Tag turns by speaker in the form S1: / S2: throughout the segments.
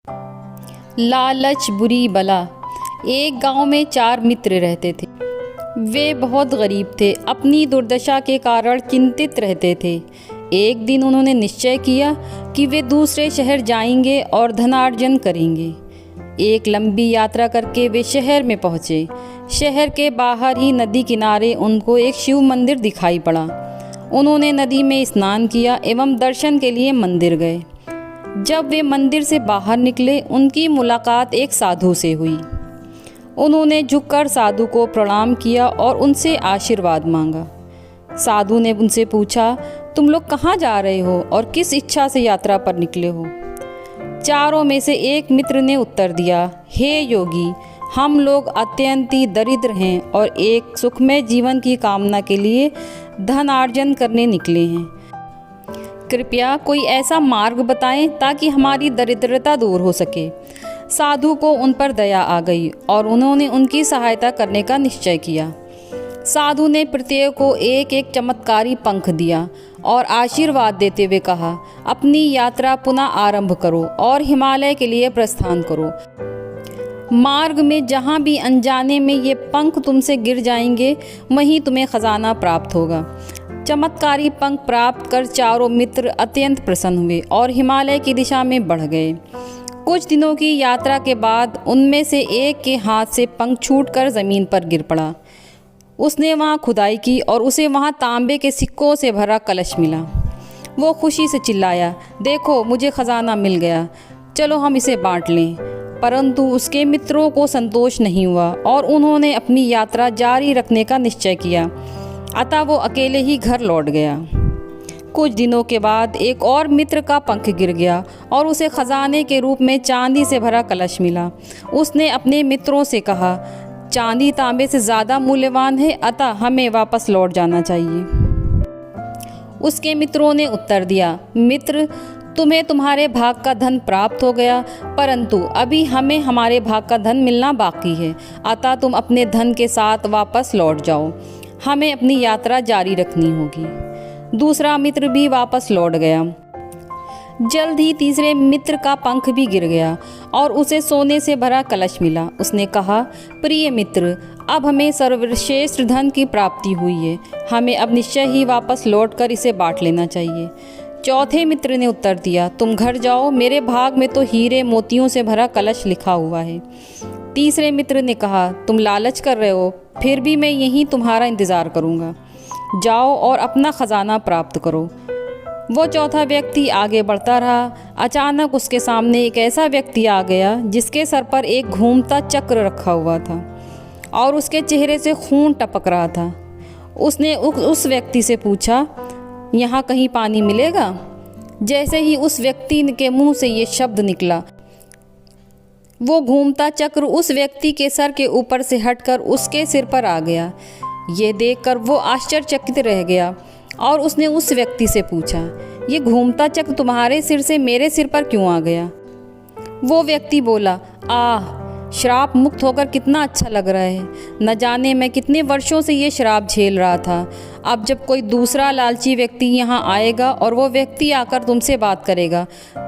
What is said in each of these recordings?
S1: लालच बुरी बला। एक गांव में 4 मित्र रहते थे। वे बहुत गरीब थे, अपनी दुर्दशा के कारण चिंतित रहते थे। एक दिन उन्होंने निश्चय किया कि वे दूसरे शहर जाएंगे और धनार्जन करेंगे। एक लंबी यात्रा करके वे शहर में पहुँचे। शहर के बाहर ही नदी किनारे उनको एक शिव मंदिर दिखाई पड़ा। उन्होंने नदी में स्नान किया एवं दर्शन के लिए मंदिर गए। जब वे मंदिर से बाहर निकले, उनकी मुलाकात एक साधु से हुई। उन्होंने झुककर साधु को प्रणाम किया और उनसे आशीर्वाद मांगा। साधु ने उनसे पूछा, तुम लोग कहाँ जा रहे हो और किस इच्छा से यात्रा पर निकले हो? चारों में से एक मित्र ने उत्तर दिया, हे योगी, हम लोग अत्यंत ही दरिद्र हैं और एक सुखमय जीवन की कामना के लिए धनार्जन करने निकले हैं। कृपया कोई ऐसा मार्ग बताएं ताकि हमारी दरिद्रता दूर हो सके। साधु को उन पर दया आ गई और उन्होंने उनकी सहायता करने का निश्चय किया। साधु ने प्रत्येक को एक एक चमत्कारी पंख दिया और आशीर्वाद देते हुए कहा, अपनी यात्रा पुनः आरंभ करो और हिमालय के लिए प्रस्थान करो। मार्ग में जहाँ भी अनजाने में ये पंख तुमसे गिर जाएंगे, वहीं तुम्हें खजाना प्राप्त होगा। चमत्कारी पंख प्राप्त कर चारों मित्र अत्यंत प्रसन्न हुए और हिमालय की दिशा में बढ़ गए। कुछ दिनों की यात्रा के बाद उनमें से एक के हाथ से पंख छूटकर ज़मीन पर गिर पड़ा। उसने वहाँ खुदाई की और उसे वहाँ तांबे के सिक्कों से भरा कलश मिला। वो खुशी से चिल्लाया, देखो मुझे खजाना मिल गया, चलो हम इसे बांट लें। परंतु उसके मित्रों को संतोष नहीं हुआ और उन्होंने अपनी यात्रा जारी रखने का निश्चय किया। अतः वो अकेले ही घर लौट गया। कुछ दिनों के बाद एक और मित्र का पंख गिर गया और उसे खजाने के रूप में चांदी से भरा कलश मिला। उसने अपने मित्रों से कहा, चांदी तांबे से ज़्यादा मूल्यवान है, अतः हमें वापस लौट जाना चाहिए। उसके मित्रों ने उत्तर दिया, मित्र, तुम्हें तुम्हारे भाग का धन प्राप्त हो गया, परंतु अभी हमें हमारे भाग का धन मिलना बाकी है, अतः तुम अपने धन के साथ वापस लौट जाओ। हमें अपनी यात्रा जारी रखनी होगी। दूसरा मित्र भी वापस लौट गया। जल्द ही तीसरे मित्र का पंख भी गिर गया और उसे सोने से भरा कलश मिला। उसने कहा, प्रिय मित्र, अब हमें सर्वश्रेष्ठ धन की प्राप्ति हुई है, हमें अब निश्चय ही वापस लौटकर इसे बांट लेना चाहिए। चौथे मित्र ने उत्तर दिया, तुम घर जाओ, मेरे भाग में तो हीरे मोतियों से भरा कलश लिखा हुआ है। तीसरे मित्र ने कहा, तुम लालच कर रहे हो, फिर भी मैं यहीं तुम्हारा इंतज़ार करूँगा। जाओ और अपना खजाना प्राप्त करो। वो चौथा व्यक्ति आगे बढ़ता रहा। अचानक उसके सामने एक ऐसा व्यक्ति आ गया जिसके सर पर एक घूमता चक्र रखा हुआ था और उसके चेहरे से खून टपक रहा था। उसने उस व्यक्ति से पूछा, यहाँ कहीं पानी मिलेगा? जैसे ही उस व्यक्ति के मुंह से ये शब्द निकला, वो घूमता चक्र उस व्यक्ति के सर के ऊपर से हटकर उसके सिर पर आ गया। ये देखकर वो आश्चर्यचकित रह गया और उसने उस व्यक्ति से पूछा, ये घूमता चक्र तुम्हारे सिर से मेरे सिर पर क्यों आ गया? वो व्यक्ति बोला, आह, श्राप मुक्त होकर कितना अच्छा लग रहा है। न जाने मैं कितने वर्षों से ये श्राप झेल रहा था। अब जब कोई दूसरा लालची व्यक्ति यहाँ आएगा और वो व्यक्ति आकर तुमसे बात करेगा,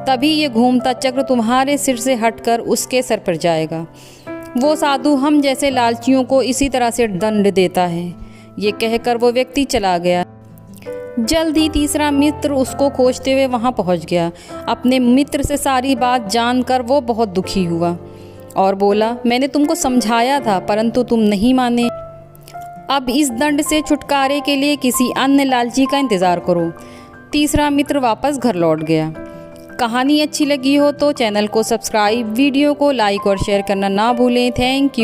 S1: तभी ये घूमता चक्र तुम्हारे सिर से हटकर उसके सर पर जाएगा। वो साधु हम जैसे लालचियों को इसी तरह से दंड देता है। ये कहकर वो व्यक्ति चला गया। जल्द ही तीसरा मित्र उसको खोजते हुए वहाँ पहुँच गया। अपने मित्र से सारी बात जानकर वो बहुत दुखी हुआ और बोला, मैंने तुमको समझाया था परंतु तुम नहीं माने। अब इस दंड से छुटकारे के लिए किसी अन्य लालची का इंतज़ार करो। तीसरा मित्र वापस घर लौट गया। कहानी अच्छी लगी हो तो चैनल को सब्सक्राइब, वीडियो को लाइक और शेयर करना ना भूलें। Thank you.